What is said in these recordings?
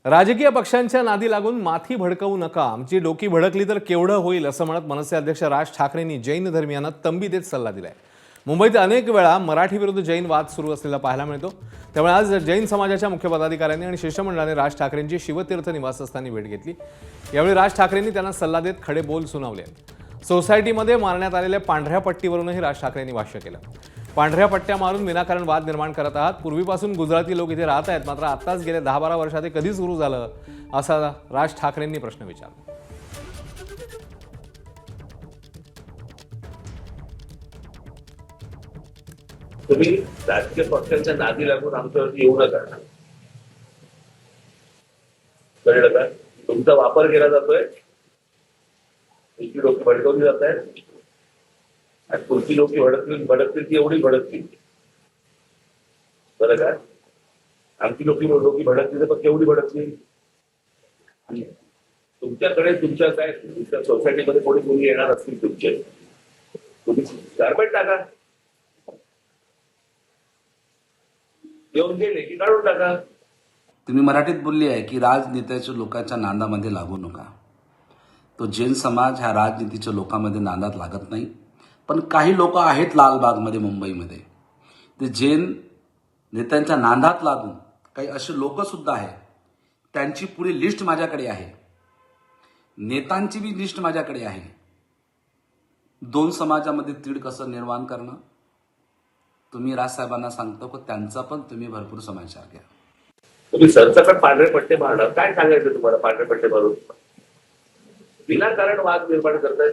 राजकीय पक्षांच्या नादी लागून माथी भडकवू नका, आमची डोकी भडकली तर केवढं होईल असं म्हणत मनसे अध्यक्ष राज ठाकरेंनी जैन धर्मियांना तंबी देत सल्ला दिलाय. मुंबईत अनेक वेळा मराठी विरुद्ध जैन वाद सुरू असलेला पाहायला मिळतो. त्यामुळे आज जैन समाजाच्या मुख्य पदाधिकाऱ्यांनी आणि शिष्टमंडळाने राज ठाकरेंची शिवतीर्थ निवासस्थानी भेट घेतली. यावेळी राज ठाकरेंनी त्यांना सल्ला देत खडे बोल सुनावले. सोसायटीमध्ये मारण्यात आलेल्या पांढऱ्या पट्टीवरूनही राज ठाकरेंनी भाष्य केलं. पांढऱ्या पट्ट्या मारून विनाकारण वाद निर्माण करत आहात. पूर्वीपासून गुजराती लोक इथे राहत आहेत, मात्र आताच गेल्या 10-12 वर्षात हे कधी सुरू झालं, असा राज ठाकरेंनी प्रश्न विचारला. तुम्ही राजकीय पक्षांच्या नादी लागून आमच्यावरती येऊ नका. कळलं का? तुमचा वापर केला जातोय, तुमची लोक भडकवली जात आहेत आणि तुमची लोक भडकतील ती एवढी भडकतील. बरं का? आमची लोक भडकतील पण केवढी भडकतील. तुमच्याकडे तुमच्या काय तुमच्या सोसायटीमध्ये कोणी येणार असतील तुमचे, तुम्ही गारमेंट टाका, येऊन गेले की काढून टाका. तुम्ही मराठीत बोलली आहे की राजनेत्याच्या लोकांच्या नांदामध्ये लागू नका. तो जैन समाज ह्या राजनीतीच्या लोकांमध्ये नांदात लागत नाही. पण काही लोक आहेत लालबागमध्ये मुंबईमध्ये, ते जैन नेत्यांच्या नांदात लागून काही असे लोक सुद्धा आहेत. त्यांची पुरी लिस्ट माझ्याकडे आहे, नेत्यांची बी लिस्ट माझ्याकडे आहे. दोन समाजामध्ये तीड कसं निर्माण करणं तुम्ही राजसाहेबांना सांगतो की त्यांचा पण तुम्ही भरपूर समाचार घ्या. तुम्ही सरसकट पांढरे पट्टे मारणार, काय सांगायचं तुम्हाला? पांढरे पट्टे मारून विनाकारण वाद निर्माण करतायत.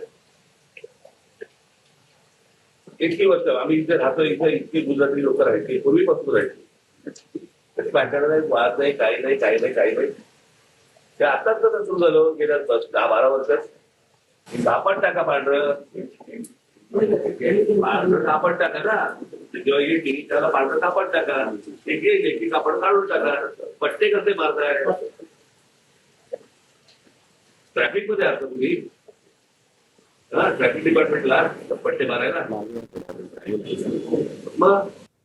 इतकी वर्ष आम्ही इथे राहतो, इथे इतकी गुजराती लोक राहायची, पूर्वीपासून राहायची. कधी भांडण नाही, वाद नाही, काही नाही, काही नाही, काही नाही. ते आताच जर सुरू झालं गेल्या 10-12 वर्षात. कापड टाका पांढरं, पांढरं कापड टाका ना. जेव्हा येते त्याला पांढरं कापड टाका, ते गेले की कापड काढून टाका. पट्टे कसे मारताय? ट्रॅफिक मध्ये असता तुम्ही, ट्रॅफिक डिपार्टमेंटला पट्टे मारायला मग